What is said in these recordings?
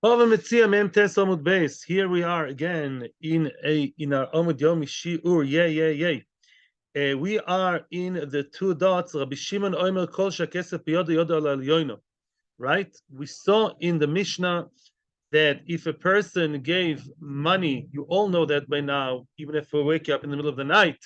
Bava Metzia Mem Tes Amud Beis. Here we are again in our Amud Yomi Shiur. Yay. We are in the two dots. Rabbi Shimon Omer Kol Shakesef Biyoda Yoda Al Elyono. Right? We saw in the Mishnah that if a person gave money, you all know that by now, even if we wake up in the middle of the night,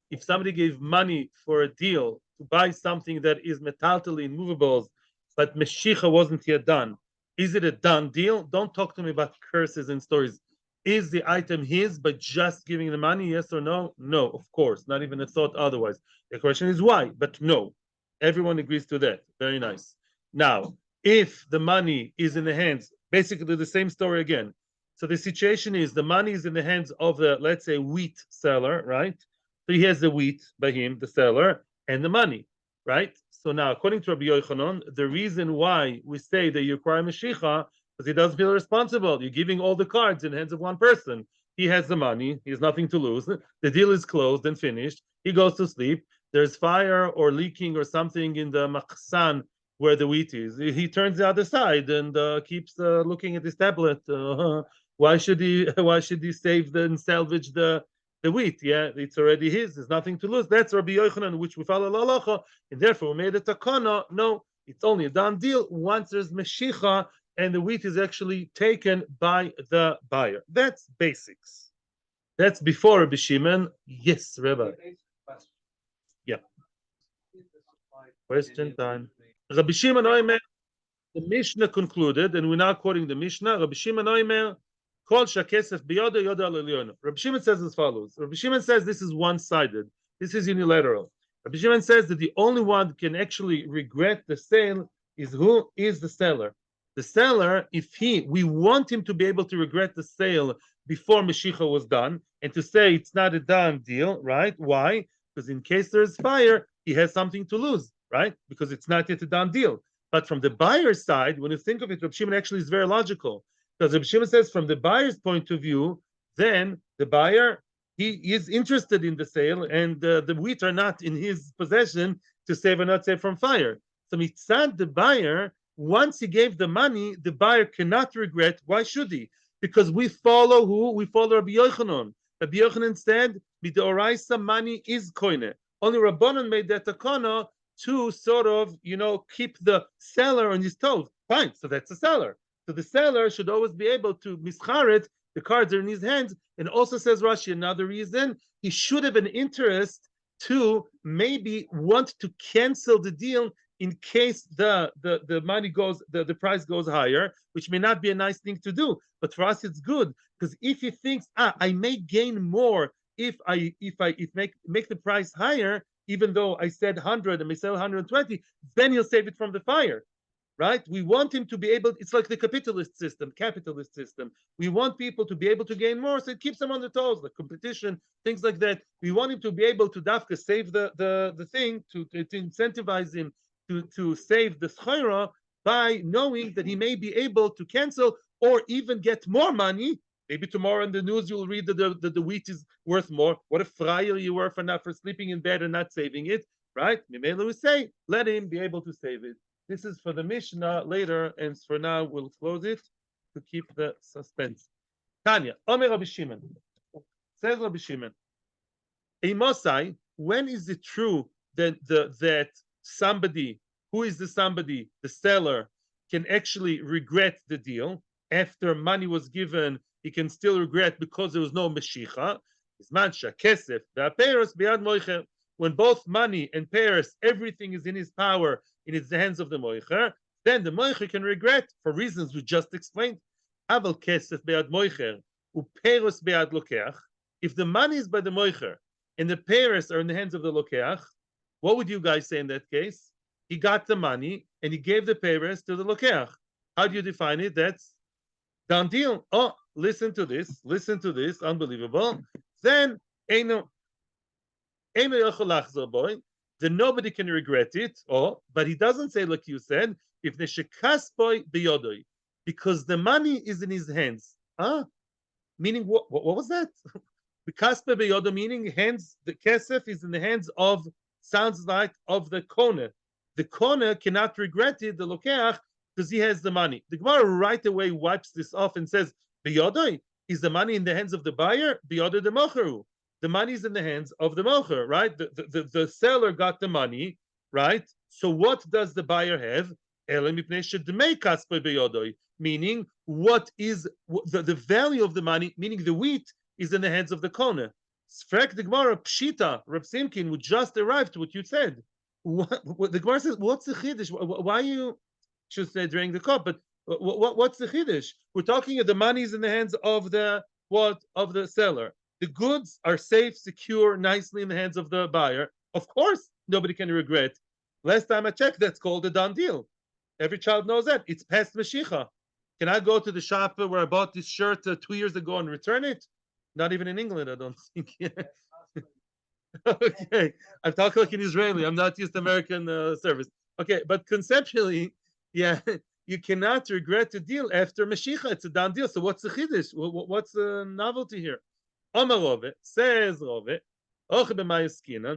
if somebody gave money for a deal to buy something that is metaltally in movables, but Meshicha wasn't yet done, is it a done deal? Don't talk to me about curses and stories. Is the item his by just giving the money? Yes or no? No, of course. Not even a thought otherwise. The question is why, but no. Everyone agrees to that. Very nice. Now, if the money is in the hands, basically the same story again. So the situation is the money is in the hands of the, let's say, wheat seller, right? So he has the wheat by him, the seller, and the money, right? So now, according to Rabbi Yochanan, the reason why we say that you require Meshicha, because he doesn't feel responsible. You're giving all the cards in the hands of one person. He has the money. He has nothing to lose. The deal is closed and finished. He goes to sleep. There's fire or leaking or something in the machsan where the wheat is. He turns the other side and keeps looking at his tablet. Why should he? Why should he save and salvage the wheat? Yeah, it's already his. There's nothing to lose. That's Rabbi Yochanan, which we follow Halacha, and therefore we made a takana. No, it's only a done deal once there's meshicha and the wheat is actually taken by the buyer. That's basics. That's before Rabbi Shimon. Yes, Rabbi. Yeah. Question time. Rabbi Shimon Oimer, the Mishnah concluded, and we're now quoting the Mishnah. Rabbi Shimon Oimer, Kol Shakesef Biyoda Yoda Al Elyono. Rabbi Shimon says as follows. Rabbi Shimon says this is one-sided. This is unilateral. Rabbi Shimon says that the only one can actually regret the sale is who is the seller. The seller, if we want him to be able to regret the sale before Meshicha was done and to say it's not a done deal, right? Why? Because in case there's fire, he has something to lose, right? Because it's not yet a done deal. But from the buyer's side, when you think of it, Rabbi Shimon actually is very logical. Because Rabbi Shimon says from the buyer's point of view, then the buyer, he is interested in the sale and the wheat are not in his possession to save or not save from fire. So mitzad the buyer, once he gave the money, the buyer cannot regret. Why should he? Because we follow who? We follow Rabbi Yochanan. Rabbi Yochanan said, "Midoraisa money is koine." Only Rabbanan made that takana to sort of, keep the seller on his toes. Fine, so that's the seller. So the seller should always be able to mischaret. The cards are in his hands. And also says Rashi, another reason, he should have an interest to maybe want to cancel the deal in case the money goes, the price goes higher, which may not be a nice thing to do. But for us, it's good because if he thinks, I may gain more if make the price higher, even though I said 100 and may sell 120, then he'll save it from the fire, right? We want him to be able, it's like the capitalist system. We want people to be able to gain more, so it keeps them on the toes, like competition, things like that. We want him to be able to dafka save the thing, to incentivize him to save the schayra by knowing that he may be able to cancel or even get more money. Maybe tomorrow in the news you'll read that the wheat is worth more. What a friar you were for sleeping in bed and not saving it, right? Mimela will say, let him be able to save it. This is for the Mishnah later, and for now we'll close it to keep the suspense. Tanya, Omer Rabbi Shimon. Says Rabbi Shimon, Eimosai, when is it true that somebody, who is the somebody, the seller, can actually regret the deal after money was given? He can still regret because there was no meshicha. When both money and payers, everything is in his power, in his hands of the moicher, then the moicher can regret for reasons we just explained. If the money is by the moicher and the payers are in the hands of the lokeach, what would you guys say in that case? He got the money and he gave the payers to the lokeach. How do you define it? That's done deal. Oh, listen to this, unbelievable. Then then nobody can regret it. Oh, but he doesn't say like you said, if the shekasboy biyodoi, because the money is in his hands. Meaning what was that? The kaspe biyodoi, meaning hands, the kesef is in the hands of, sounds like of the kone. The kone cannot regret it, the lokeach, because he has the money. The Gemara right away wipes this off and says, Biyodoi, is the money in the hands of the buyer? Biyodoi the mocheru. The money is in the hands of the mocher, right? The seller got the money, right? So what does the buyer have? Meaning, what is the value of the money, meaning the wheat, is in the hands of the Kona. Sfrek the Gemara, Pshita, Reb Simkin, who just arrived to what you said. What the Gemara says, what's the Chiddush? Why you should say during the cup, but what's the Chiddush? We're talking the money is in the hands of the seller. The goods are safe, secure, nicely in the hands of the buyer. Of course, nobody can regret. Last time I checked, that's called a done deal. Every child knows that. It's past Mashiach. Can I go to the shop where I bought this shirt 2 years ago and return it? Not even in England, I don't think. Okay, I'm talking like an Israeli. I'm not used to American service. Okay, but conceptually, yeah, you cannot regret the deal after Mashiach. It's a done deal. So what's the chiddush? What's the novelty here? Amar Rove, says Rove,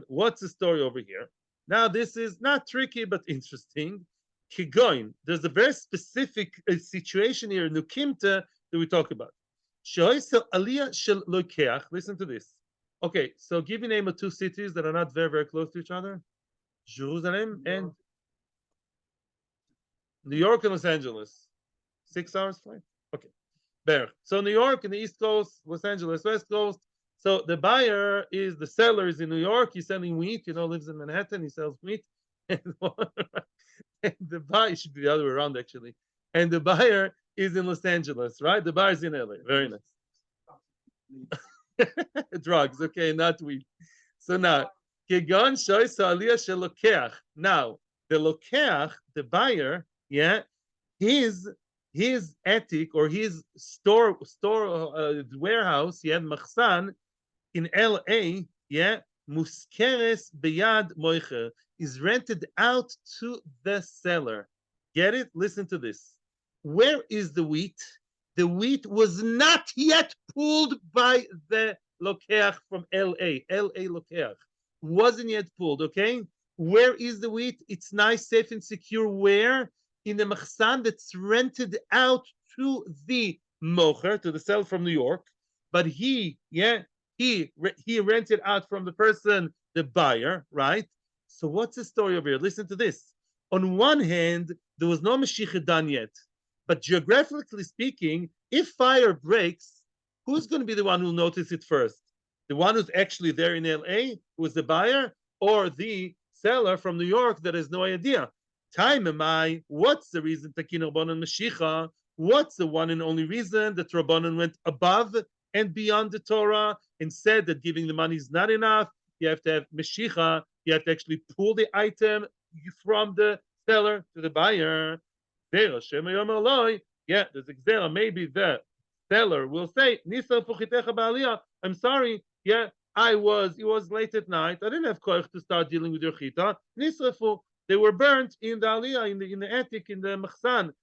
what's the story over here? Now, this is not tricky, but interesting. Kigoin, there's a very specific situation here, Nukimta, that we talk about. Listen to this. Okay, so give me name of 2 cities that are not very, very close to each other. Jerusalem and New York and Los Angeles. 6 hours flight? Okay. There. So New York in the East Coast, Los Angeles, West Coast. So the seller is in New York. He's selling wheat, lives in Manhattan. He sells wheat. And the buyer should be the other way around, actually. And the buyer is in Los Angeles, right? The buyer is in LA. Very nice. Drugs, okay, not weed. So now, now the lokeach, the buyer, yeah, his attic or his store warehouse, yeah, machsan in LA, yeah, muskeres beyad moicher, is rented out to the seller. Get it? Listen to this. Where is the wheat? The wheat was not yet pulled by the lokeach from LA. LA lokeach wasn't yet pulled, okay? Where is the wheat? It's nice, safe, and secure. Where? In the machsan that's rented out to the mocher, to the seller from New York. But he rented out from the person, the buyer, right? So what's the story over here? Listen to this. On one hand, there was no Mashiach done yet. But geographically speaking, if fire breaks, who's going to be the one who'll notice it first? The one who's actually there in LA, who's the buyer, or the seller from New York that has no idea? Time am I? What's the reason Takin Rabbanan Mashiach? What's the one and only reason that Rabbanan went above and beyond the Torah and said that giving the money is not enough? You have to have Mashiach. You have to actually pull the item from the seller to the buyer. Yeah, there's a gzera. Maybe the seller will say, I'm sorry, yeah, it was late at night. I didn't have koich to start dealing with your chita. Nisrafu, they were burnt in the aliyah, in the attic, in the machsan.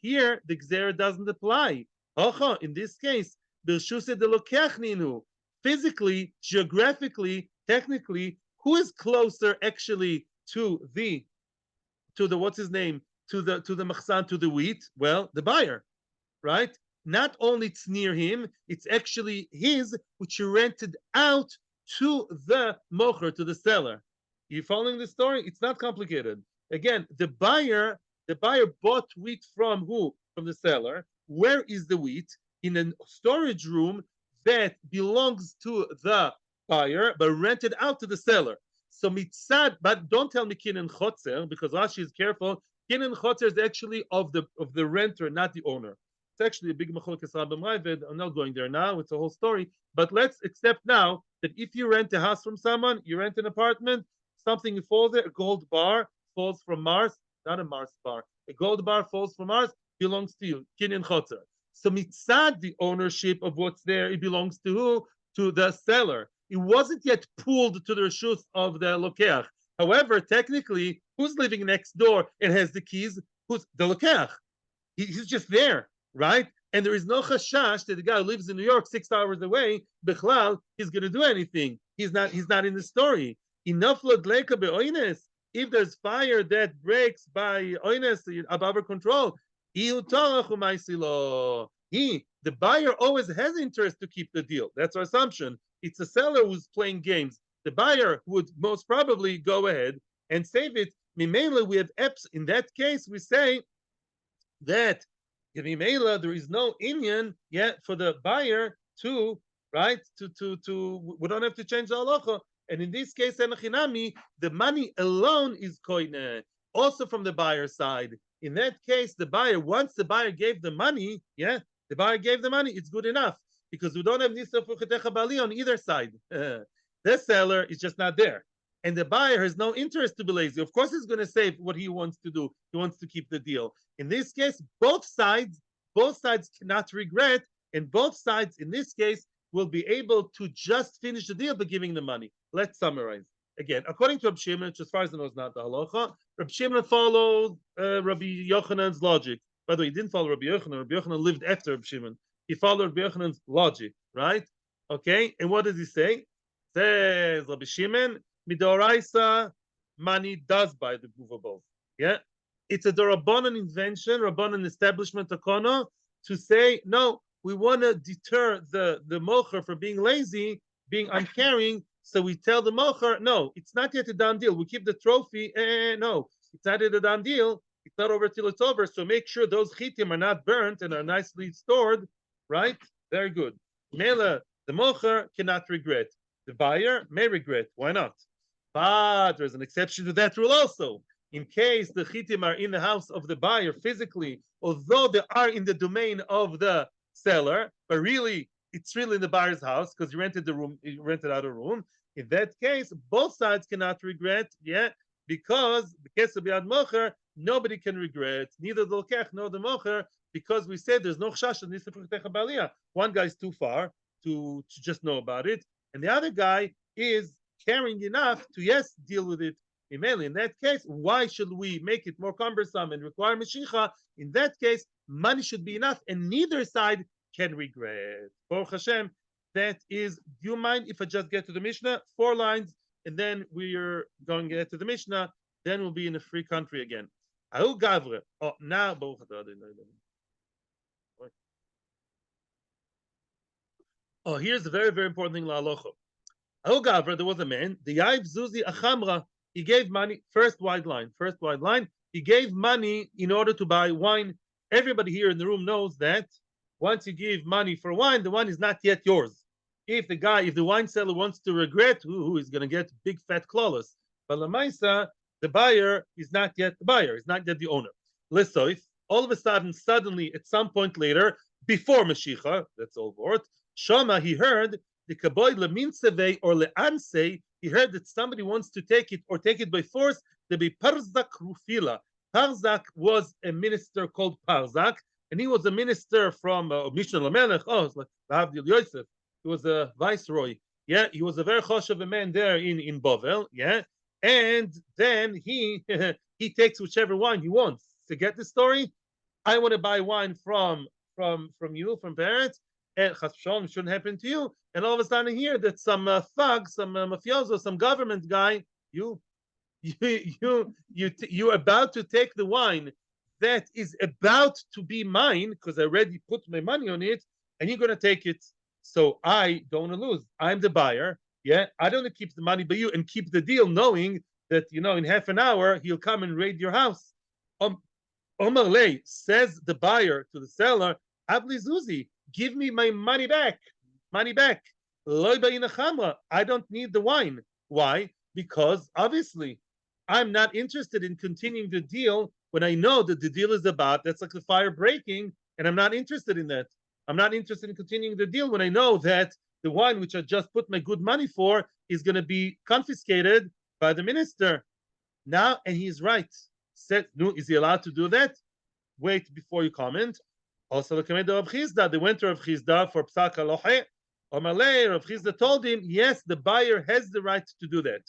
Here, the gzera doesn't apply. In this case, physically, geographically, technically, who is closer actually to the what's his name? To the machsan, to the wheat? Well, the buyer, right? Not only it's near him, it's actually his, which he rented out to the mocher, to the seller. You following the story? It's not complicated. Again, the buyer bought wheat from who? From the seller. Where is the wheat? In a storage room that belongs to the buyer, but rented out to the seller. So mitzad, but don't tell me kin and chotzer, because Rashi is careful. Kin and chotzer is actually of the renter, not the owner. It's actually a big machlokes Rabbim Ravid. I'm not going there now. It's a whole story. But let's accept now that if you rent a house from someone, you rent an apartment, something falls there, a gold bar falls from Mars, not a Mars bar. A gold bar falls from Mars, belongs to you. Kin and chotzer. So mitzad, the ownership of what's there, it belongs to who? To the seller. It wasn't yet pulled to the reshus of the lokeach. However, technically, who's living next door and has the keys? Who's the lokeach? He's just there, right? And there is no chashash that the guy who lives in New York 6 hours away, bechlal, he's going to do anything. He's not in the story. Enough ladleka be'oines. if there's fire that breaks by honest above our control, he, the buyer always has interest to keep the deal. That's our assumption. It's a seller who's playing games. The buyer would most probably go ahead and save it. Mimela, we have EPS. In that case, we say that Mimela, there is no Indian yet for the buyer to, right, we don't have to change the halacha. And in this case, the money alone is koine, also from the buyer side. In that case, the buyer, once the buyer gave the money, the buyer gave the money, it's good enough because we don't have nisa fuchetecha bali on either side. The seller is just not there. And the buyer has no interest to be lazy. Of course, he's going to save what he wants to do. He wants to keep the deal. In this case, both sides cannot regret, and both sides, in this case, will be able to just finish the deal by giving the money. Let's summarize. Again, according to Rabbi Shimon, which as far as I know is not the halacha, Rabbi Shimon followed Rabbi Yochanan's logic. By the way, he didn't follow Rabbi Yochanan. Rabbi Yochanan lived after Rabbi Shimon. He followed Rabbi Yochanan's logic, right? Okay, and what does he say? Says Rabbi Shimon, Midoraisa, money does buy the movables. Yeah, it's a Rabbanan invention, Rabbanan establishment takono, to say no. We want to deter the mocher from being lazy, being uncaring. So we tell the mocher, no, it's not yet a done deal. We keep the trophy. No, it's not yet a done deal. It's not over till it's over. So make sure those chitim are not burnt and are nicely stored, right? Very good. Mela, the mocher cannot regret. The buyer may regret. Why not? But there's an exception to that rule also. In case the chitim are in the house of the buyer physically, although they are in the domain of the seller, but really it's really in the buyer's house because he rented the room, he rented out a room. In that case, both sides cannot regret, because the case of Biad Mocher, nobody can regret, neither the Lokech nor the Mocher, because we said there's no chash that one guy is too far to just know about it, and the other guy is caring enough to deal with it. In that case, why should we make it more cumbersome and require Mashiach? In that case, money should be enough, and neither side can regret. Baruch Hashem, that is, do you mind if I just get to the Mishnah? 4 lines, and then we're going to get to the Mishnah, then we'll be in a free country again. Ahu Gavre. Oh, now, here's a very, very important thing, La Halacha. Ahu Gavre, there was a man, the Yaiv Zuzi Achamra, he gave money, first wide line, he gave money in order to buy wine. Everybody here in the room knows that once you give money for wine, the wine is not yet yours. If the wine seller wants to regret, who is going to get big fat clawless. But Lamaisa, the buyer is not yet the buyer, is not yet the owner. Lesoif, all of a sudden, suddenly, at some point later, before Mashiach, that's all word, Shama, he heard the kaboy leminseve or leanse, he heard that somebody wants to take it or take it by force. There be Parzak Rufila. Parzak was a minister called Parzak, and he was a minister from Mishnah Lamelech. Oh, it's like Abdul Yosef. He was a viceroy. Yeah, he was a very choshev man there in Bavel. Yeah, and then he he takes whichever wine he wants. To get the story, I want to buy wine from you, from parents, and Chas V'Shalom shouldn't happen to you. And all of a sudden, here that some thug, some mafioso, some government guy, you're about to take the wine that is about to be mine because I already put my money on it, and you're going to take it. So I don't want to lose. I'm the buyer. Yeah, I don't want to keep the money by you and keep the deal, knowing that in half an hour he'll come and raid your house. Omar Lay, says the buyer to the seller, Abli Zuzi, give me my money back. Money back. I don't need the wine. Why? Because obviously I'm not interested in continuing the deal when I know that the deal is about, that's like the fire breaking, and I'm not interested in that. I'm not interested in continuing the deal when I know that the wine which I just put my good money for is going to be confiscated by the minister. Now, and he's right. Said, no, is he allowed to do that? Wait before you comment. Also, the command of Rav Chizda, they went to Rav Chizda for Psak Alohe. Omalei, Rav Chizda told him, yes, the buyer has the right to do that.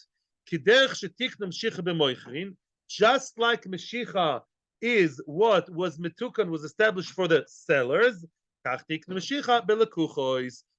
Just like Meshicha is what was Metukan, was established for the sellers,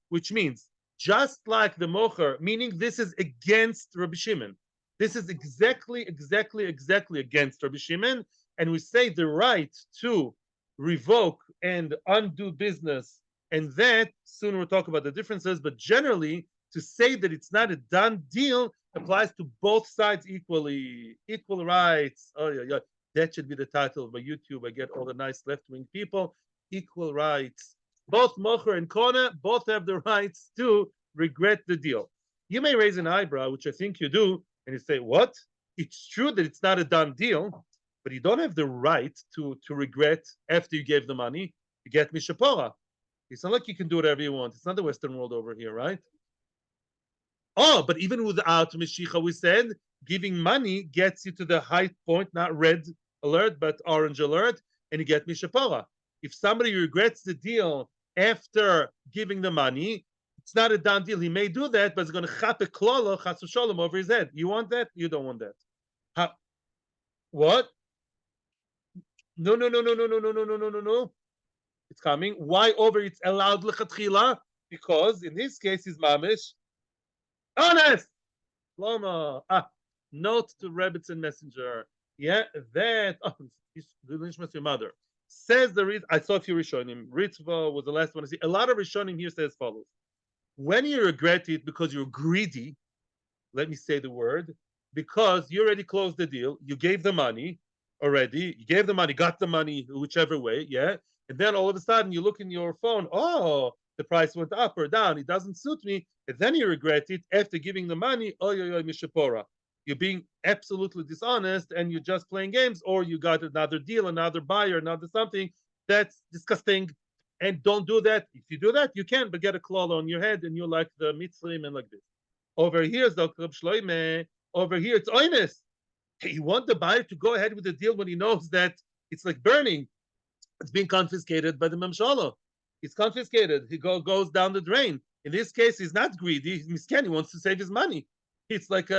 which means just like the Mocher, meaning this is against Rabbi Shimon. This is exactly against Rabbi Shimon, and we say the right to revoke and undo business, and that soon we'll talk about the differences, but generally to say that it's not a done deal applies to both sides equally. Equal rights. Oh yeah. That should be the title of my YouTube. I get all the nice left-wing people. Equal rights. Both Mocher and Kona both have the rights to regret the deal. You may raise an eyebrow, which I think you do, and you say, what? It's true that it's not a done deal, but you don't have the right to regret after you gave the money. You get mishapora. It's not like you can do whatever you want. It's not the Western world over here, right? Oh, but even without Meshicha, we said giving money gets you to the high point, not red alert, but orange alert, and you get Mishapora. If somebody regrets the deal after giving the money, it's not a done deal. He may do that, but it's going to chap a klolo, chasu shalom, over his head. You want that? You don't want that. How? What? No. It's coming. Why over? It's allowed lechatchila because in this case, he's mamish honest. Lama. Note to rabbits and messenger. Yeah, that. Oh, your mother says the reason. I saw a few Rishonim. Ritva was the last one to see. A lot of Rishonim here says follows: when you regret it because you're greedy, let me say the word, because you already closed the deal, you gave the money already, you gave the money, got the money, whichever way, yeah, and then all of a sudden you look in your phone, oh, the price went up or down, it doesn't suit me, and then you regret it after giving the money, oh, mishapora. You're being absolutely dishonest and you're just playing games, or you got another deal, another buyer, another something. That's disgusting. And don't do that. If you do that, you can, but get a claw on your head and you're like the Mitzrim and like this. Over here is Dr. Shloime. Over here, it's honest. You want the buyer to go ahead with the deal when he knows that it's like burning. It's being confiscated by the Mamshala. It's confiscated. He goes down the drain. In this case, he's not greedy. He's miscan. He wants to save his money. It's like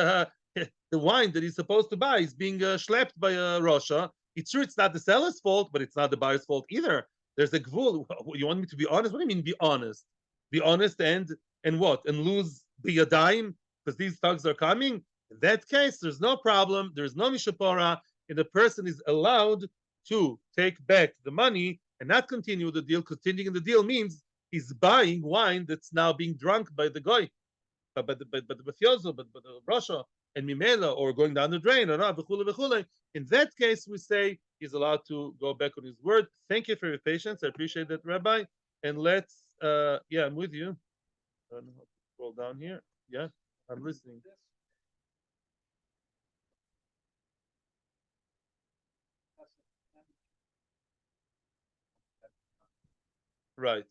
the wine that he's supposed to buy is being schlepped by Russia. It's true it's not the seller's fault, but it's not the buyer's fault either. There's a gvul. You want me to be honest? What do you mean be honest? Be honest and what? And lose be a dime because these thugs are coming? In that case, there's no problem. There's no mishapora, and the person is allowed to take back the money and not continue the deal. Continuing the deal means he's buying wine that's now being drunk by the guy, by the mafioso, but Russia and Mimela, or going down the drain, or not, in that case, we say he's allowed to go back on his word. Thank you for your patience. I appreciate that, Rabbi. And let's, yeah, I'm with you. I don't know how to scroll down here. Yeah, I'm listening. Right.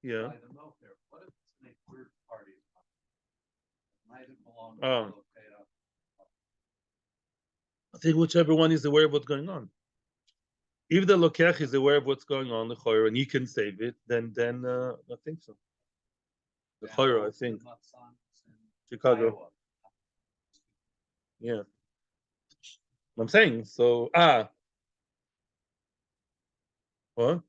Yeah. I think whichever one is aware of what's going on. If the lokech is aware of what's going on, the choir, and he can save it, then I think so. The choir, I think. Chicago. Yeah. I'm saying so. What?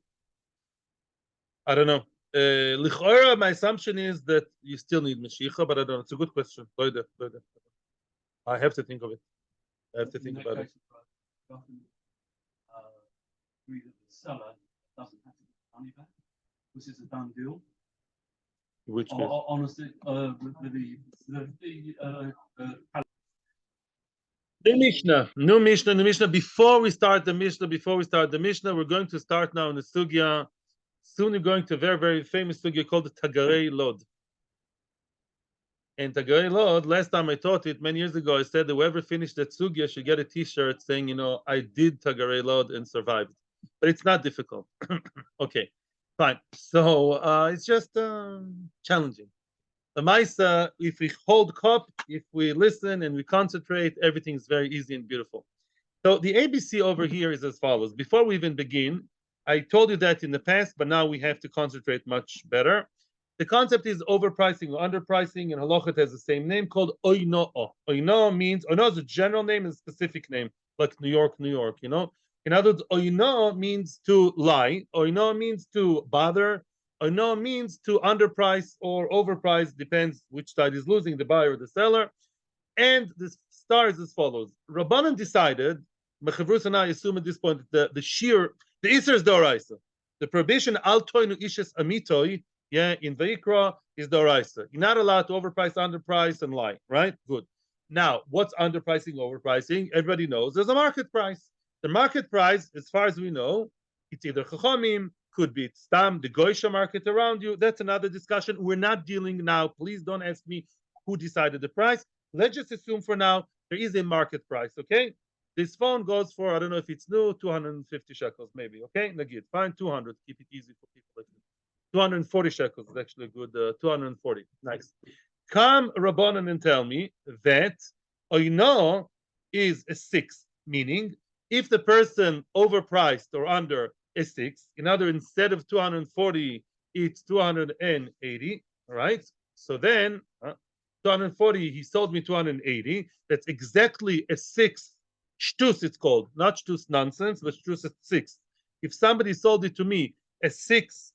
I don't know. Lichora, my assumption is that you still need Mashiach, but I don't know. It's a good question. I have to think of it. I have to think about it. Which is a done deal. Which honestly, the Mishnah, new Mishnah. Before we start the Mishnah, we're going to start now in the sugya. Soon we're going to a very, very famous sugya called the Tagarei Lod. And Tagarei Lod, last time I taught it many years ago, I said that whoever finished that sugya should get a T-shirt saying, I did Tagarei Lod and survived. But it's not difficult. Okay, fine. So it's just challenging. The Maisa, if we hold cup, if we listen and we concentrate, everything is very easy and beautiful. So the ABC over here is as follows. Before we even begin, I told you that in the past, but now we have to concentrate much better. The concept is overpricing or underpricing, and Halacha has the same name called oino. Oino means, oino is a general name and a specific name, like New York. In other words, oino means to lie, oino means to bother, oino means to underprice or overprice, depends which side is losing, the buyer or the seller. And the star is as follows. Rabbanan decided, Mechavrus and I assume at this point that the Shiur, the Isser is Doraisa. The prohibition, al toinu ishes amitoi, yeah, in Vayikra is Doraisa. You're not allowed to overprice, underprice, and lie, right? Good. Now, what's underpricing, overpricing? Everybody knows there's a market price. The market price, as far as we know, it's either Chachamim, could be Stam, the Goisha market around you. That's another discussion. We're not dealing now. Please don't ask me who decided the price. Let's just assume for now there is a market price, okay? This phone goes for, I don't know if it's new, 250 shekels maybe, okay? Nagid, fine, 200, keep it easy for people like this. 240 shekels is actually a good, 240, nice. Come, Rabbanan, and tell me that oino is a 6, meaning if the person overpriced or under a 6, in other words, instead of 240, it's 280, all right? So then, 240, he sold me 280. That's exactly a 6 shtus, it's called. Not shtus nonsense, but shtus at 6. If somebody sold it to me a 6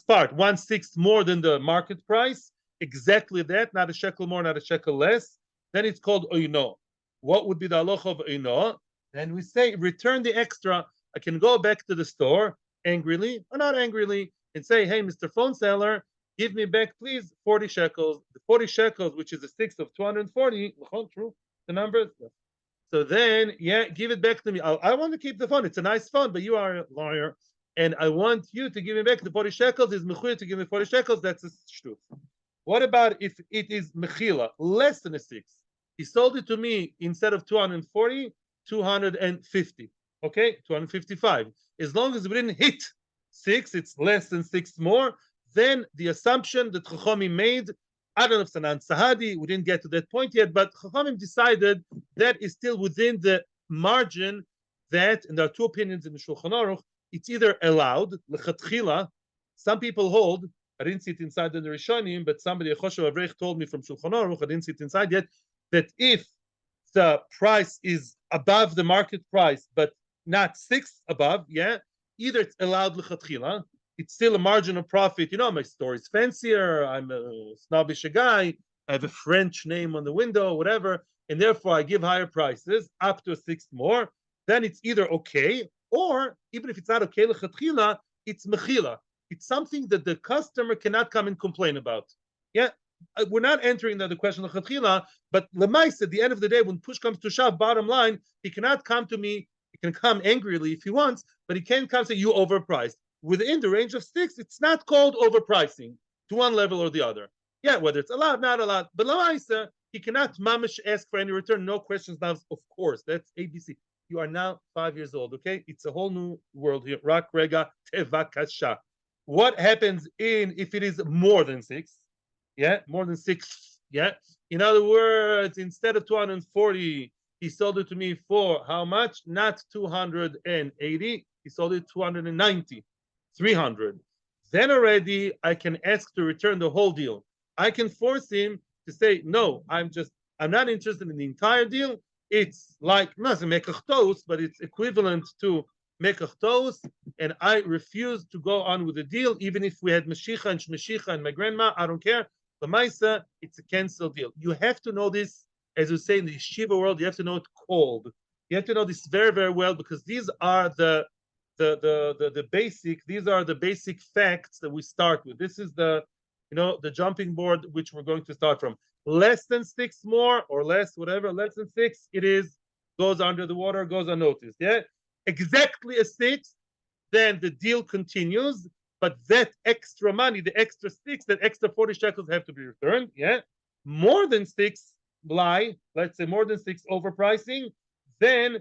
part, 1/6 more than the market price, exactly that, not a shekel more, not a shekel less, then it's called oino. What would be the halacha of oino? Then we say, return the extra. I can go back to the store angrily or not angrily and say, hey, Mr. Phone Seller, give me back, please, 40 shekels. The 40 shekels, which is a 6 of 240, true, the numbers. So then, yeah, give it back to me. I want to keep the phone. It's a nice phone, but you are a lawyer, and I want you to give me back the 40 shekels. Is mechuyah to give me 40 shekels? That's a shtut. What about if it is mechila, less than a 6? He sold it to me instead of 240, 250. Okay, 255. As long as we didn't hit 6, it's less than 6 more. Then the assumption that Chachamim made, I don't know if Sanan Sahadi, we didn't get to that point yet, but Chachamim decided that is still within the margin that, and there are two opinions in the Shulchan Aruch, it's either allowed, lechatchila, some people hold, I didn't see it inside in the Rishonim, but somebody, a Choshev Avrech, told me from Shulchan Aruch, I didn't see it inside yet, that if the price is above the market price, but not 6 above, yeah, either it's allowed lechatchila, it's still a margin of profit. You know, my store is fancier. I'm a snobbish guy. I have a French name on the window, whatever, and therefore I give higher prices up to a 6 more. Then it's either okay, or even if it's not okay, lechatchila, it's mechila. It's something that the customer cannot come and complain about. Yeah, we're not entering the question of lechatchila, but lemais, at the end of the day, when push comes to shove, bottom line, he cannot come to me. He can come angrily if he wants, but he can't come say you overpriced. Within the range of 6, it's not called overpricing to one level or the other. Yeah, whether it's allowed, not allowed. But Lamaisa, he cannot mamish ask for any return, no questions now. Of course, that's ABC. You are now 5 years old, okay? It's a whole new world here. Rak rega tevakasha. What happens if it is more than 6? Yeah, more than 6. Yeah. In other words, instead of 240, he sold it to me for how much? Not 280. He sold it 290. 300. Then already I can ask to return the whole deal. I can force him to say, no, I'm not interested in the entire deal. It's like, not a mekach, but it's equivalent to mekach, and I refuse to go on with the deal, even if we had Mashiach and Shmeshicha and my grandma, I don't care. The Maisa, it's a canceled deal. You have to know this, as we say in the yeshiva world, you have to know it cold. You have to know this very, very well, because these are the basic, these are the basic facts that we start with. This is the jumping board which we're going to start from. Less than 6 more or less, whatever, less than 6, it is goes under the water, goes unnoticed. Yeah, exactly a 6, then the deal continues, but that extra money, the extra 6, that extra 40 shekels have to be returned. Yeah, more than 6 lie, let's say more than 6 overpricing, then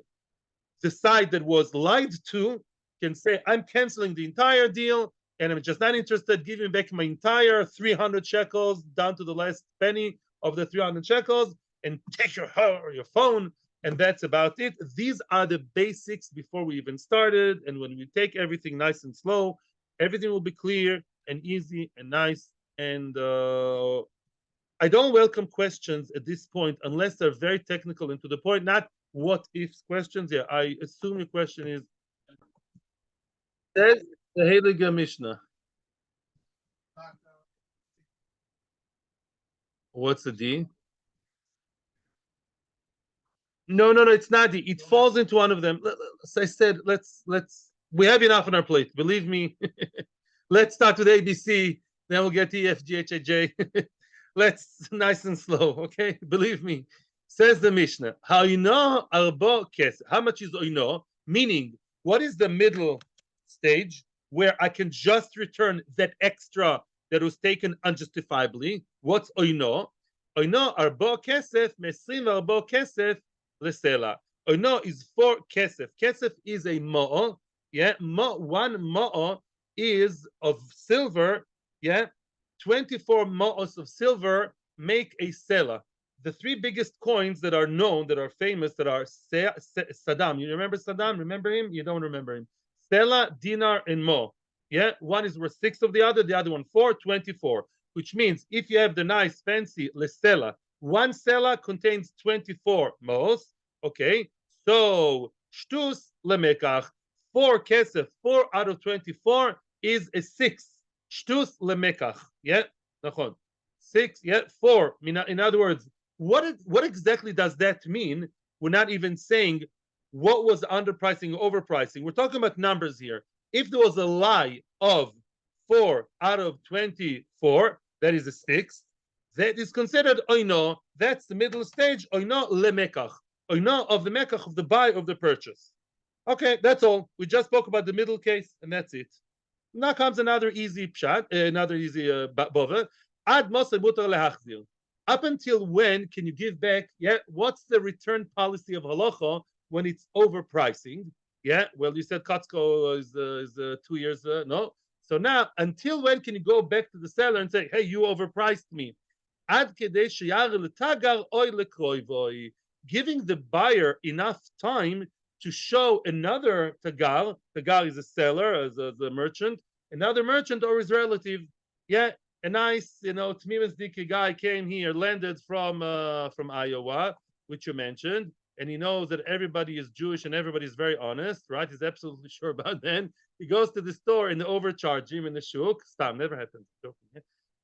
the side that was lied to can say, I'm canceling the entire deal and I'm just not interested, giving back my entire 300 shekels down to the last penny of the 300 shekels and take your phone, and that's about it. These are the basics before we even started, and when we take everything nice and slow, everything will be clear and easy and nice. And I don't welcome questions at this point unless they're very technical and to the point, not what ifs questions. Yeah, I assume your question is says the Heilige Mishnah. What's the D? No, it's not D. It falls into one of them. As I said, let's we have enough on our plate. Believe me. Let's start with ABC, then we'll get to EFGHIJ. Let's nice and slow, okay? Believe me. Says the Mishnah, how much is oino? Meaning, what is the middle stage where I can just return that extra that was taken unjustifiably? What's oino? Oino arbo kesef mesrim arbo kesef lesela. Oino is 4 kesef. Kesef is a mo'o. Yeah, one mo'o is of silver. Yeah, 24 mo'os of silver make a sela. The 3 biggest coins that are known, that are famous, that are Saddam. You remember Saddam? Remember him? You don't remember him. Sela, dinar, and mo. Yeah, one is worth 6 of the other one 4, 24. Which means if you have the nice, fancy lesela, one sela contains 24 mo'os. Okay, so shtus lemekach, 4 kesef, 4 out of 24 is a 6. Shtus lemekach. Yeah, 6. Yeah, 4. In other words, what exactly does that mean? We're not even saying what was underpricing or overpricing. We're talking about numbers here. If there was a lie of 4 out of 24, that is a 6. That is considered oino. That's the middle stage. Oino lemekach. Oino of the mekach, of the buy, of the purchase. Okay, that's all. We just spoke about the middle case, and that's it. Now comes another easy pshat, another easy bava. Ad mosay mutar lehachzir. Up until when can you give back? Yeah, what's the return policy of halacha when it's overpricing? Yeah, well, you said Katzko is 2 years. No, so now until when can you go back to the seller and say, hey, you overpriced me? Ad kedei sheyar letagar oy lekroivoy, giving the buyer enough time to show another tagar. Tagar is a seller, as a merchant, another merchant or his relative. Yeah, a nice, Tmimis Diki guy came here, landed from Iowa, which you mentioned, and he knows that everybody is Jewish and everybody is very honest, right? He's absolutely sure about that. He goes to the store and they overcharge him in the shuk. Stop, never happened.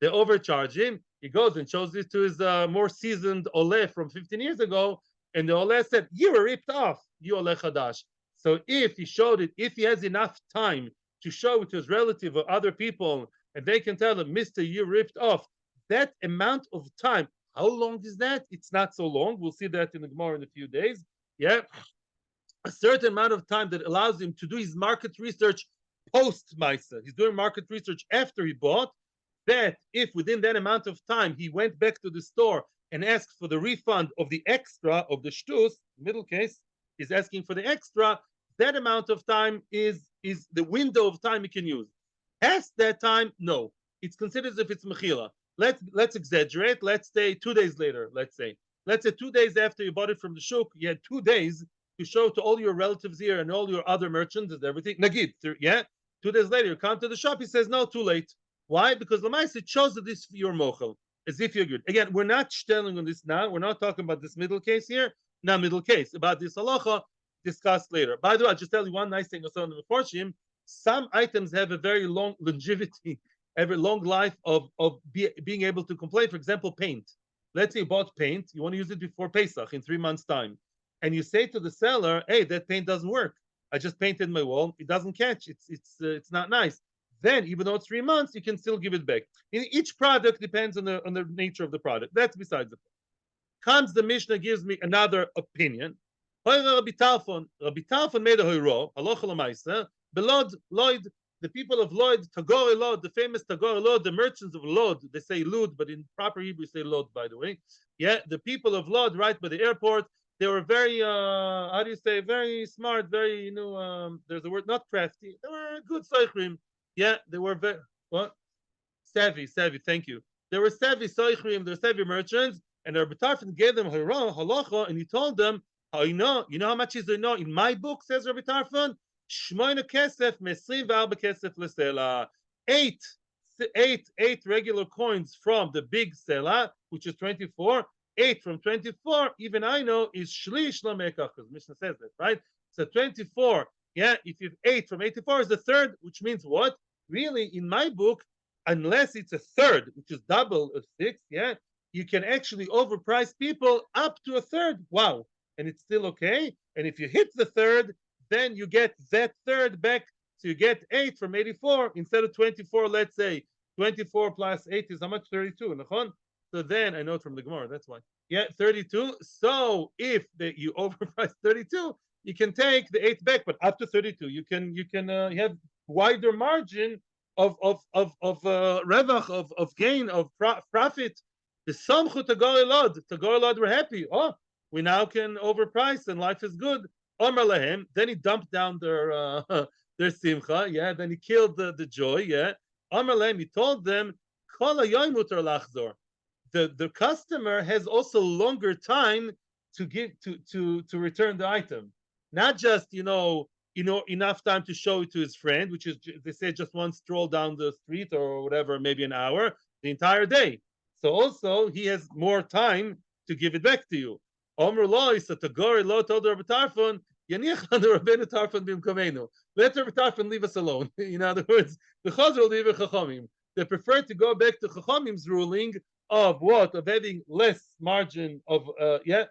They overcharge him. He goes and shows this to his more seasoned Ole from 15 years ago, and the Ole said, you were ripped off, you Ole Chadash. So if he showed it, if he has enough time to show it to his relative or other people, and they can tell him, Mister, you ripped off, that amount of time, how long is that? It's not so long. We'll see that in the Gemara in a few days. Yeah. A certain amount of time that allows him to do his market research post Maisa. He's doing market research after he bought. That if within that amount of time he went back to the store and asked for the refund of the extra of the shtus, middle case is asking for the extra, that amount of time is the window of time he can use. Past that time, no. It's considered as if it's mechila. Let's exaggerate. Let's say 2 days later, let's say 2 days after you bought it from the shuk, you had 2 days to show to all your relatives here and all your other merchants and everything. Nagid, yeah? 2 days later, you come to the shop, he says, no, too late. Why? Because Lamaisa chose that this your mochel, as if you're good. Again, we're not telling on this now. We're not talking about this middle case here. Not middle case. About this halacha, discussed later. By the way, I'll just tell you one nice thing also on the Meforshim. Some items have a very long longevity, a very long life of being able to complain. For example, paint. Let's say you bought paint, you want to use it before Pesach in 3 months' time. And you say to the seller, hey, that paint doesn't work. I just painted my wall. It doesn't catch. It's not nice. Then, even though it's 3 months, you can still give it back. In each product depends on the nature of the product. That's besides the point. Comes the Mishnah, gives me another opinion. Rabbi Talfon made a hoiro, halacha l'maisa. Belod, Lod, the people of Lod, Tagore Lod, the famous Tagore Lod, the merchants of Lod, they say Lud, but in proper Hebrew say Lod, by the way. Yeah, the people of Lod, right by the airport, they were very, how do you say, very smart, very, there's a word, not crafty. They were good soichrim. Yeah, they were very, what? Savvy, thank you. They were savvy soichrim, they were savvy merchants, and Rabbi Tarfon gave them halacha, and he told them, how you know how much is there? In my book, says Rabbi Tarfon, Shmoina kesef mesrim v'arba kesef lesela. Eight regular coins from the big sela, which is 24. 8 from 24, even I know is shlish lamekach, because Mishnah says that, right? So 24, yeah, if you have 8 from 84 is the third, which means what? Really, in my book, unless it's a third, which is double of 6, yeah, you can actually overprice people up to a third. Wow. And it's still okay. And if you hit the third, then you get that third back. So you get 8 from 84 instead of 24, let's say. 24 plus 8 is how much? 32. So then, I know it from the Gemara, that's why. Yeah, 32. So if you overprice 32, you can take the 8 back, but up to 32, you have wider margin of revach, of gain, of profit. The samchu tagor were happy. Oh, we now can overprice and life is good. Omer lahem. Then he dumped down their simcha. Yeah. Then he killed the joy. Yeah. Omer lahem. He told them, kol hayoym mutar lachzor. The customer has also longer time to give to return the item, not just enough time to show it to his friend, which is they say just one stroll down the street or whatever, maybe an hour, the entire day. So also he has more time to give it back to you. Omer lo is a tagori lo told Rabbi Tarfon yanich on the Rabbeinu Tarfon bimkomenu. Let Rabbi Tarfon leave us alone. In other words, the chazal leave chachamim. They prefer to go back to chachamim's ruling of what? Of having less margin of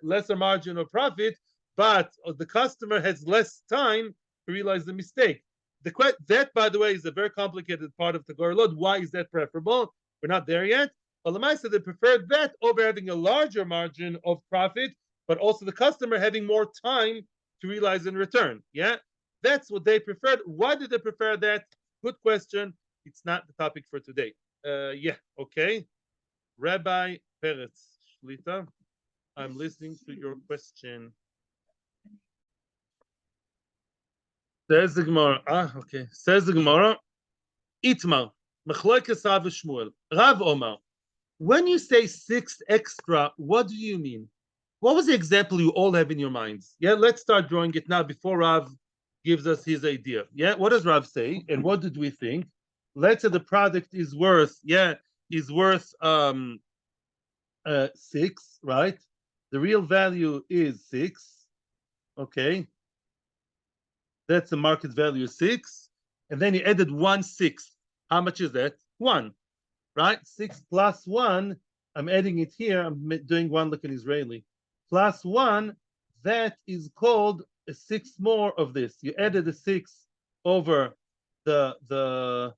lesser margin of profit, but the customer has less time to realize the mistake. That, by the way, is a very complicated part of the Gorlod. Why is that preferable? We're not there yet. But Lamaisa, they preferred that over having a larger margin of profit, but also the customer having more time to realize in return. Yeah, that's what they preferred. Why did they prefer that? Good question. It's not the topic for today. Okay. Rabbi Peretz Shlita, I'm listening to your question. Says the Gemara. Okay. Says the Gemara. Itmar, Mechloikes Rav Shmuel. Rav Omar. When you say 6 extra, what do you mean? What was the example you all have in your minds? Yeah, let's start drawing it now before Rav gives us his idea. Yeah, what does Rav say? And what did we think? Let's say the product is worth 6, right? The real value is 6. Okay. That's the market value 6. And then you added 1/6. How much is that? 1. Right? 6 plus 1. I'm adding it here. I'm doing 1 like an Israeli. Plus 1. That is called a 6 more of this. You added a 6 over the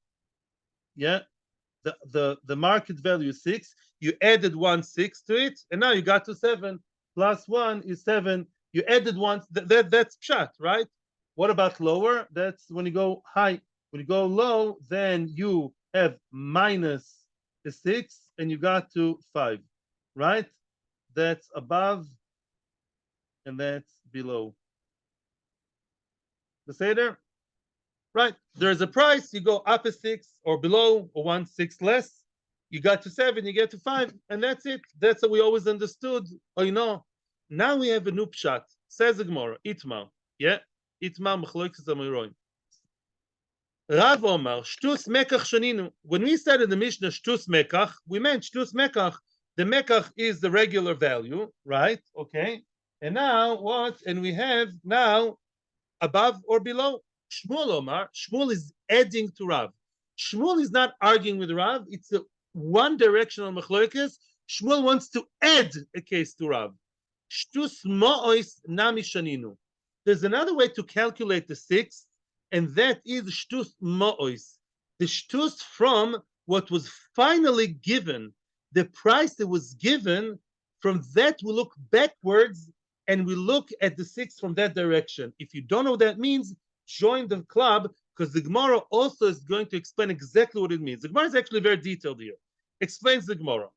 market value 6. You added 1/6 to it, and now you got to 7. Plus 1 is 7. You added 1. That's pshat, right? What about lower? That's when you go high. When you go low, then you have minus the 6, and you got to 5, right? That's above, and that's below. The Seder? Right. There's a price. You go up a 6 or below or 1/6 less. You got to 7, you get to 5, and that's it. That's what we always understood. Now we have a new pshat. Says the Gemara, Itmar. Yeah? Itmar Mechloikes Amiroim. Rav Omar, Shtus Mekach Shaninu. When we said in the Mishnah Shtus Mekach, we meant Shtus Mekach. The Mekach is the regular value, right? Okay. And now what? And we have now above or below. Shmuel Omar, Shmuel is adding to Rav. Shmuel is not arguing with Rav. It's a one-directional machloekes. Shmuel wants to add a case to Rav. Shtus ma'ois nami shaninu. There's another way to calculate the 6, and that is shtus ma'ois. The shtus from what was finally given, the price that was given, from that we look backwards and we look at the 6 from that direction. If you don't know what that means, join the club, because the Gemara also is going to explain exactly what it means. The Gemara is actually very detailed here. Explains the Gemara.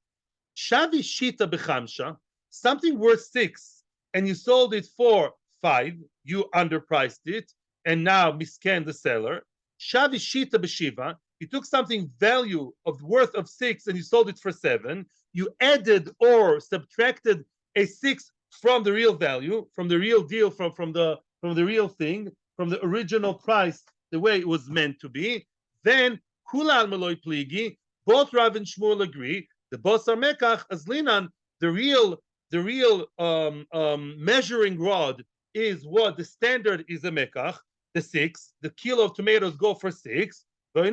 Shavi shita bechamsha, something worth 6, and you sold it for 5, you underpriced it, and now miscan the seller. Shavi shita b'shiva, you took something worth of 6, and you sold it for 7. You added or subtracted a 6 from the real value, from the real deal, from the real thing, from the original price, the way it was meant to be. Then kula al maloi pligi, both Rav and Shmuel agree. The bosar mekach azlinan, the measuring rod is what the standard is a mekach, the 6. The kilo of tomatoes go for 6. So a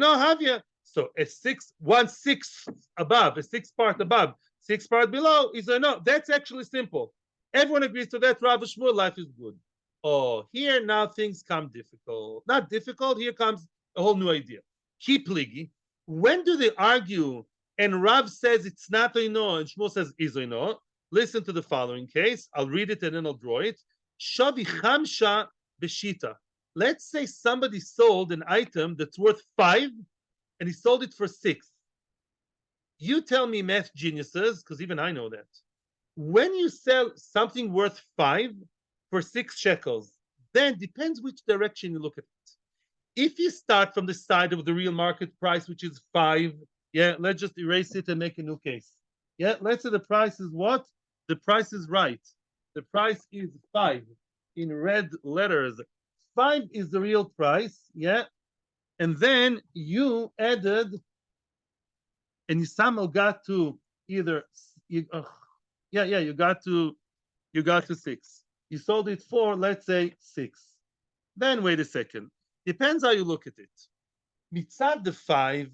1/6 above, a 6 part above, 6 part below is a no. That's actually simple. Everyone agrees to that. Rav Shmuel, life is good. Oh, here now things come difficult. Not difficult. Here comes a whole new idea. Keep ligi. When do they argue? And Rav says it's not oino, and Shmuel says is oino. Listen to the following case. I'll read it and then I'll draw it. Shavi chamsha b'shita. Let's say somebody sold an item that's worth 5 and he sold it for 6. You tell me, math geniuses, because even I know that. When you sell something worth 5 for 6 shekels, then depends which direction you look at it. If you start from the side of the real market price, which is 5, yeah, let's just erase it and make a new case. Yeah, let's say the price is what? The price is right. The price is 5 in red letters. 5 is the real price, yeah. And then you added, and you somehow got to either, you got to 6. You sold it for, let's say, 6. Then wait a second. Depends how you look at it. Mitzad the 5,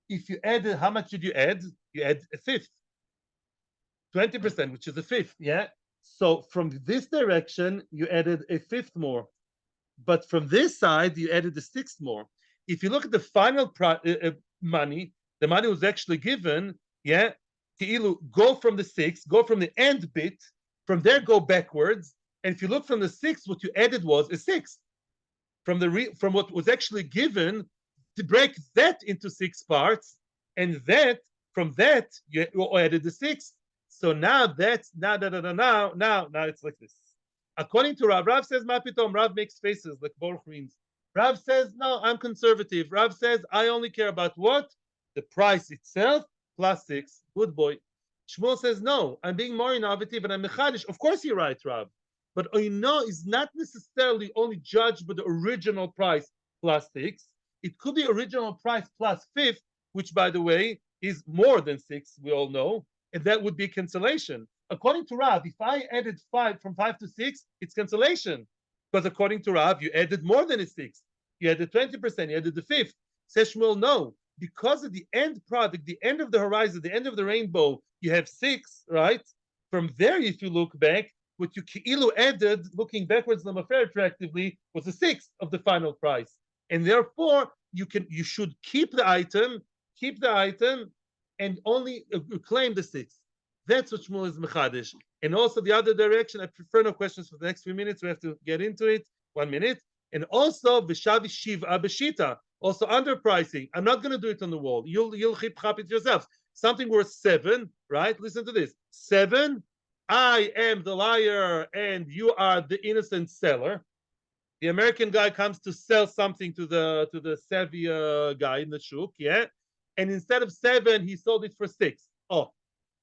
if you added, how much did you add? You add a fifth. 20%, which is a fifth, yeah? So from this direction, you added a fifth more. But from this side, you added a sixth more. If you look at the final money, the money was actually given, yeah? Go from the 6, go from the end bit, from there go backwards, and if you look from the 6, what you added was a 6. From what was actually given, to break that into 6 parts, and that from that you added the 6. So now that's now it's like this. According to Rav says Mapitom. Rav makes faces like Baruch means. Rav says no, I'm conservative. Rav says I only care about what? The price itself plus 6. Good boy. Shmuel says no, I'm being more innovative and I'm mechadish. Of course you're right, Rav. But oino is not necessarily only judged by the original price plus 6. It could be original price plus 5th, which by the way is more than 6. We all know. And that would be cancellation. According to Rav, if I added 5 from 5 to 6, it's cancellation. Because according to Rav, you added more than a 6. You added 20%, you added the 5th. Says Shmuel, no. Because of the end product, the end of the horizon, the end of the rainbow, you have 6, right? From there, if you look back, what you ki'ilu added, looking backwards attractively, was a 6th of the final price. And therefore, you should keep the item, and only claim the 6th. That's what Shmuel is mechadish. And also the other direction, I prefer no questions for the next few minutes. We have to get into it. 1 minute. And also v'shavi shiv'a b'shita. Also underpricing. I'm not going to do it on the wall. You'll chip it yourself. Something worth 7, right? Listen to this. 7. I am the liar, and you are the innocent seller. The American guy comes to sell something to the savvy guy in the shuk, yeah. And instead of 7, he sold it for 6. Oh,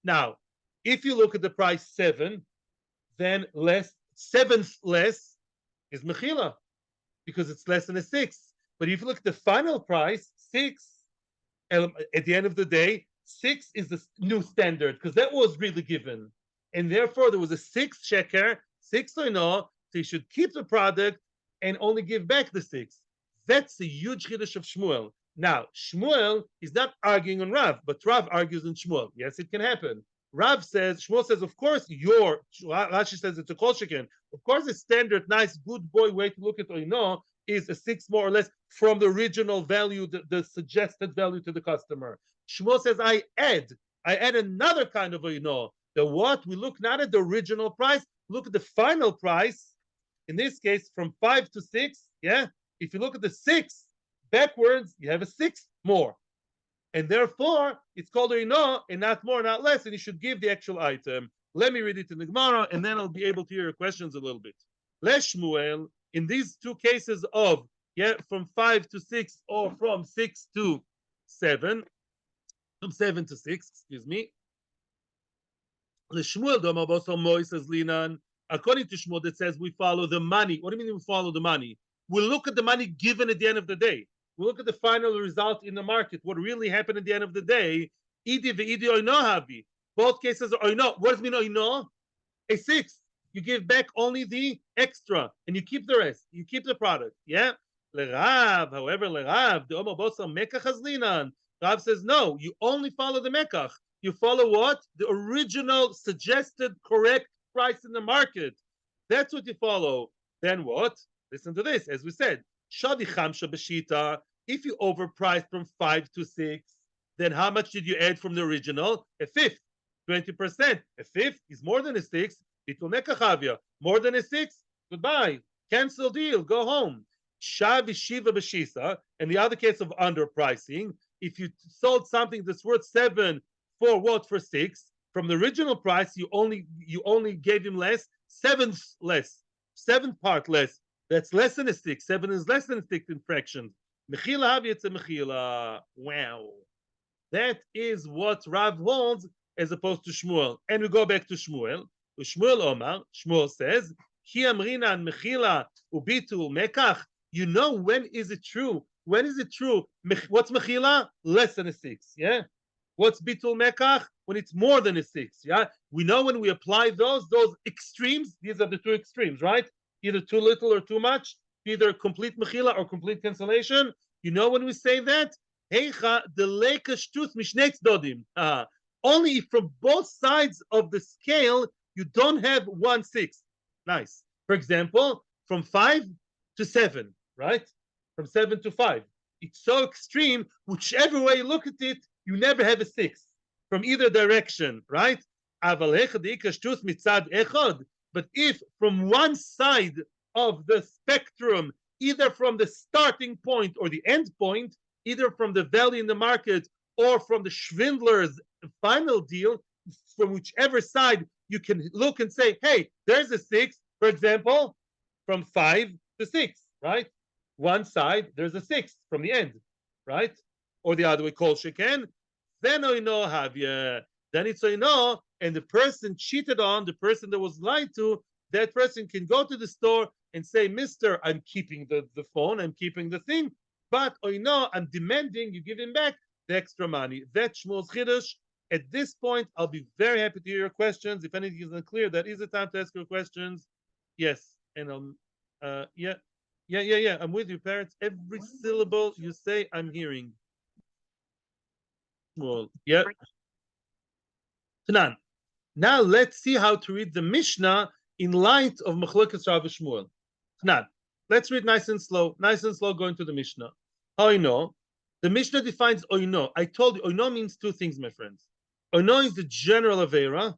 now if you look at the price 7, then 7th less is mechila because it's less than a 6. But if you look at the final price 6, at the end of the day, 6 is the new standard because that was really given, and therefore there was a 6 sheker, 6 or no. So you should keep the product and only give back the 6. That's a huge chiddush of Shmuel. Now, Shmuel is not arguing on Rav, but Rav argues on Shmuel. Yes, it can happen. Shmuel says, of course, Rashi says it's a kol sheken. Of course, the standard, nice, good boy way to look at oino is a 6 more or less from the original value, the suggested value to the customer. Shmuel says, I add another kind of oino. The what? We look not at the original price, look at the final price. In this case, from 5 to 6, yeah? If you look at the 6, backwards, you have a 6 more. And therefore, it's called oino, and not more, not less, and you should give the actual item. Let me read it in the Gemara, and then I'll be able to hear your questions a little bit. Shmuel, in these two cases of, from 5 to 6, or from 6 to 7, from 7 to 6, excuse me. Shmuel, says Linan, according to Shmuel, that says we follow the money. What do you mean we follow the money? We look at the money given at the end of the day. We look at the final result in the market, what really happened at the end of the day. Both cases are oino. What does mean oino? A sixth. You give back only the extra, and you keep the rest. You keep the product. Yeah. Lerav, however, lerav the omer bosa mekach hazlinan. Rav says no. You only follow the mekach. You follow what? The original suggested correct price in the market. That's what you follow. Then what? Listen to this. As we said, shavi chamsha b'shita. If you overpriced from 5 to 6, then how much did you add from the original? A fifth, 20%. A fifth is more than a sixth. More than a sixth. Goodbye. Cancel deal. Go home. Shavi shiva b'shisa. And the other case of underpricing. If you sold something that's worth 7 for what? For 6. From the original price, you only gave him less, seventh part less. That's less than a 6. 7 is less than a 6 in fractions. Mechila havi, it's a mechila. Wow. That is what Rav holds as opposed to Shmuel. And we go back to Shmuel. Shmuel Omar, Shmuel says, Ki amrina and mechila ubitul mekach. You know when is it true? When is it true? What's mechila? Less than a 6. Yeah. What's bitul mekach? When it's more than a 6. Yeah. We know when we apply those extremes. These are the two extremes, right? Either too little or too much. Either complete mechila or complete cancellation. You know when we say that? Heicha deleka shtus mishnei tzdodim. Only if from both sides of the scale you don't have 1/6. Nice. For example, from 5 to 7, right? From 7 to 5. It's so extreme, whichever way you look at it, you never have a 6 from either direction, right? But if from one side of the spectrum, either from the starting point or the end point, either from the value in the market or from the Schwindler's final deal, from whichever side you can look and say, hey, there's a 6, for example, from 5 to 6, right? One side, there's a 6 from the end, right? Or the other way, kol sheken. Then oino havya. Then it's oino, and the person cheated on, the person that was lied to, that person can go to the store and say, Mister, I'm keeping the phone, I'm keeping the thing, but oino, I'm demanding you give him back the extra money. That's Shmuel's chiddush. At this point, I'll be very happy to hear your questions. If anything is unclear, that is the time to ask your questions. Yes, and yeah. I'm with you, parents. Every syllable you say, I'm hearing. Well, yeah. Tanan. Now let's see how to read the Mishnah in light of Machlokes Rav Shmuel. Tanan. Let's read nice and slow going to the Mishnah. Oino. The Mishnah defines oino. I told you, oino means two things, my friends. Oino is the general avera,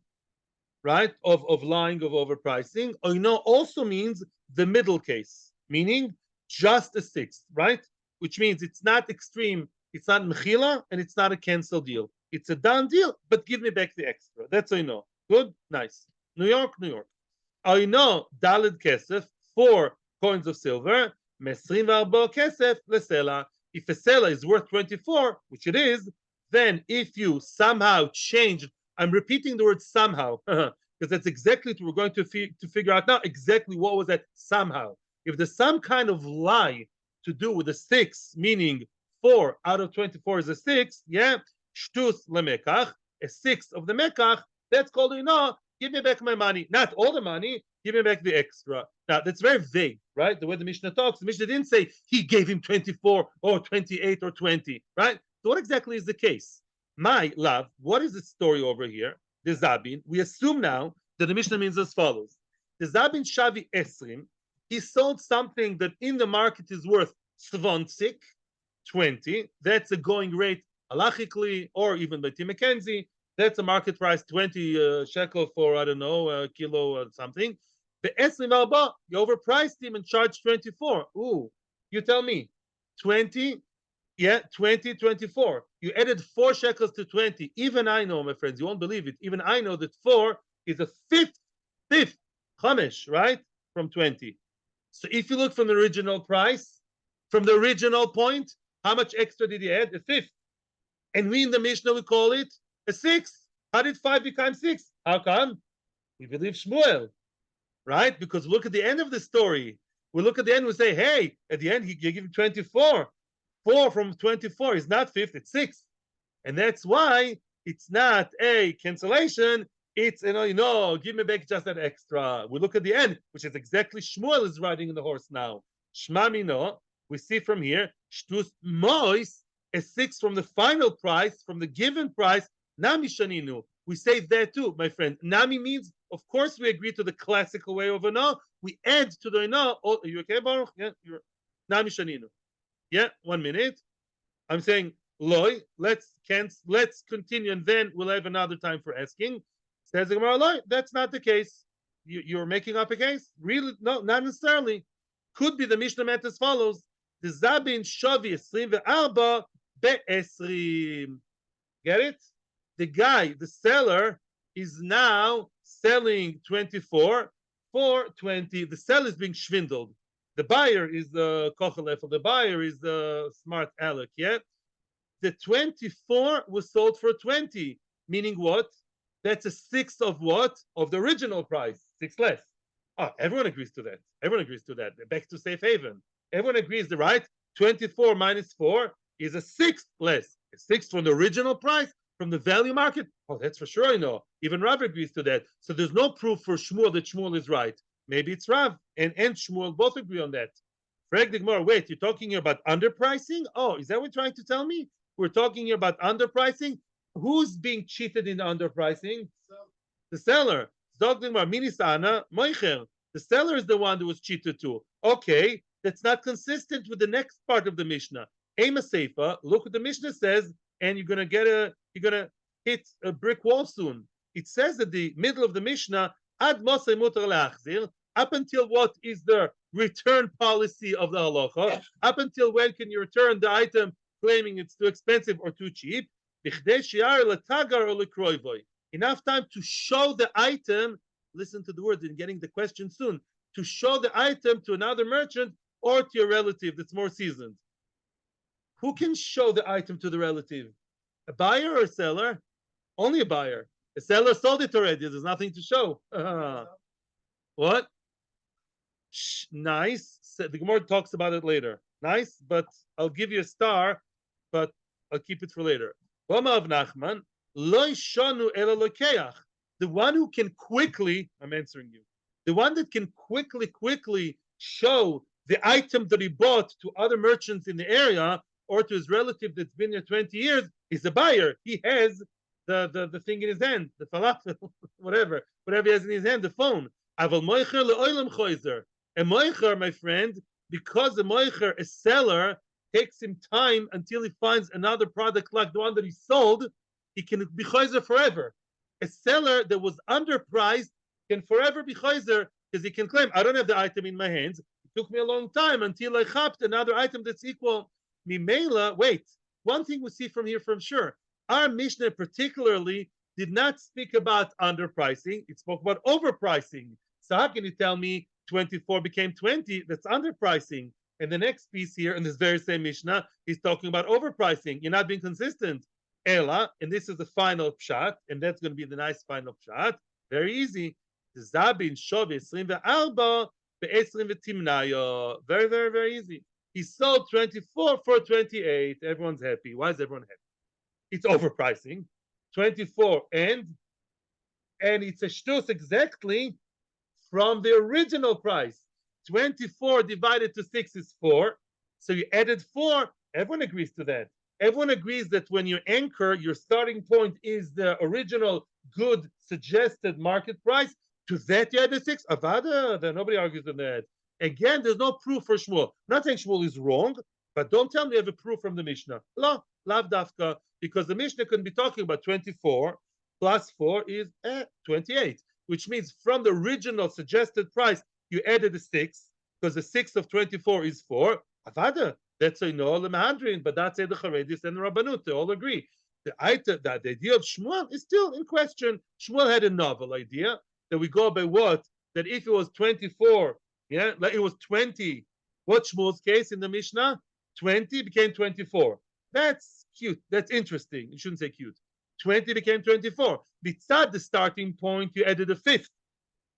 right, of lying, of overpricing. Oino also means the middle case, meaning just a 6, right? Which means it's not extreme, it's not mechila, and it's not a cancel deal. It's a done deal, but give me back the extra. That's oino. Good? Nice. New York. Oino, daled kesef, 4 coins of silver, mesrim v'arbo kesef, lesela. If a seller is worth 24, which it is, then if you somehow change, I'm repeating the word somehow, because that's exactly what we're going to figure out now, exactly what was that somehow. If there's some kind of lie to do with the 6, meaning 4 out of 24 is a 6, yeah, shtus lemekach, a 6 of the mekach, that's called, give me back my money. Not all the money, give me back the extra. Now, that's very vague, right? The way the Mishnah talks, the Mishnah didn't say he gave him 24 or 28 or 20, right? So what exactly is the case? My love, what is the story over here? The Zabin, we assume now that the Mishnah means as follows. The Zabin Shavi Esrim, he sold something that in the market is worth 20. That's a going rate halachically, or even by Tim McKenzie. That's a market price, 20 shekel for, I don't know, a kilo or something. The Esrim Alba, you overpriced him and charged 24. Ooh, you tell me, 20, yeah, 20, 24. You added 4 shekels to 20. Even I know, my friends, you won't believe it. Even I know that 4 is a fifth, chamesh, right? From 20. So if you look from the original price, from the original point, how much extra did he add? A fifth. And we in the Mishnah, we call it a 6. How did 5 become 6? How come? We believe Shmuel, right? Because look at the end of the story. We look at the end, we say, hey, at the end, you give him 24. 4 from 24 is not 5th, it's 6. And that's why It's not a cancellation. It's, give me back just that extra. We look at the end, which is exactly Shmuel is riding in the horse now. Shmami no. We see from here, Shtus Mois, a 6 from the final price, from the given price, Nami Shaninu. We say that too, my friend. Nami means, of course, we agree to the classical way of no. We add to the no. Oh, are you okay, Baruch? Yeah, you're Nami Shaninu. Yeah, 1 minute. I'm saying, Loy, let's continue, and then we'll have another time for asking. Says the Gemara, Loy, that's not the case. You're making up a case? Really? No, not necessarily. Could be the Mishnah meant as follows. The Zabin Shavi 24 be'esrim. Get it? The guy, the seller, is now selling 24 for 20. The seller is being swindled. The buyer is the Kochelefel. The buyer is the smart Alec. Yeah. The 24 was sold for 20, meaning what? That's a sixth of what? Of the original price, 6 less. Oh, everyone agrees to that. Everyone agrees to that. Back to safe haven. Everyone agrees, right? 24 minus 4 is a sixth less. A sixth from the original price, from the value market. Oh, that's for sure I know. Even Rav agrees to that. So there's no proof for Shmuel that Shmuel is right. Maybe it's Rav and Shmuel both agree on that. Frag the Gemara, wait, you're talking here about underpricing? Oh, is that what you're trying to tell me? We're talking here about underpricing? Who's being cheated in underpricing? The seller. The seller is the one that was cheated too. Okay, that's not consistent with the next part of the Mishnah. Ema Seifa, look what the Mishnah says, and you're gonna hit a brick wall soon. It says at the middle of the Mishnah, Ad Mosei Mutar Leachzir, up until what is the return policy of the halacha? Up until when can you return the item claiming it's too expensive or too cheap? Enough time to show the item, listen to the words and getting the question soon, to show the item to another merchant or to your relative that's more seasoned. Who can show the item to the relative? A buyer or a seller? Only a buyer. A seller sold it already. There's nothing to show. What? Nice. The Gemara talks about it later. Nice, but I'll give you a star, but I'll keep it for later. Nachman, the one who can quickly, I'm answering you, the one that can quickly show the item that he bought to other merchants in the area or to his relative that's been here 20 years is the buyer. He has the thing in his hand, the falafel, whatever he has in his hand, the phone. A moicher, my friend, because the moicher, a seller, takes him time until he finds another product like the one that he sold, he can be chayzer forever. A seller that was underpriced can forever be chayzer because he can claim, I don't have the item in my hands. It took me a long time until I chapped another item that's equal. Mimela, wait, one thing we see from here from sure. Our Mishnah particularly did not speak about underpricing. It spoke about overpricing. So how can you tell me 24 became 20? That's underpricing. And the next piece here in this very same Mishnah, he's talking about overpricing. You're not being consistent. Ela, and this is the final pshat, and that's going to be the nice final pshat. Very easy. Zabin Shovi 24 be'esrim v'timnayo. Very, very, very easy. He sold 24 for 28. Everyone's happy. Why is everyone happy? It's overpricing. 24 and it's a shtus exactly from the original price. 24 divided to 6 is 4. So you added 4. Everyone agrees to that. Everyone agrees that when you anchor, your starting point is the original good suggested market price. To that you added 6. Avada, then nobody argues on that. Again, there's no proof for Shmuel. I'm not saying Shmuel is wrong, but don't tell me you have a proof from the Mishnah. Lav dafka, because the Mishnah couldn't be talking about 24 plus 4 is 28, which means from the original suggested price, you added a 6, because the 6 of 24 is 4. Avada, that's a no lemahadrin, but that's a the Charedis and the Rabbanut. They all agree. The idea of Shmuel is still in question. Shmuel had a novel idea that we go by what? That if it was 24, yeah, like it was 20. What's Shmuel's case in the Mishnah? 20 became 24. That's cute. That's interesting. You shouldn't say cute. 20 became 24. Beside the starting point, you added a 5th.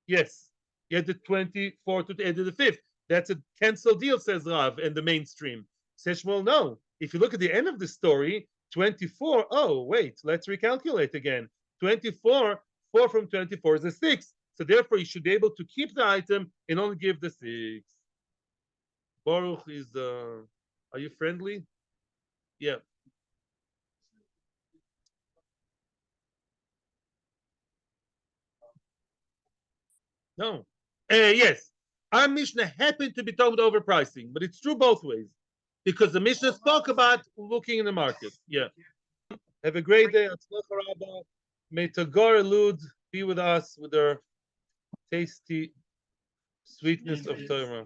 Yes. You added 24 to added a 5th. That's a cancel deal, says Rav, and the mainstream. Says Shmuel, no. If you look at the end of the story, 24. Oh, wait, let's recalculate again. 24, 4 from 24 is a 6. So therefore, you should be able to keep the item and only give the 6. Baruch is, are you friendly? Yeah. No. Yes. Our Mishnah happened to be talking about overpricing, but it's true both ways. Because the Mishnah spoke about looking in the market. Yeah. Have a great day. May Tagore Lud be with us with their tasty sweetness of Torah.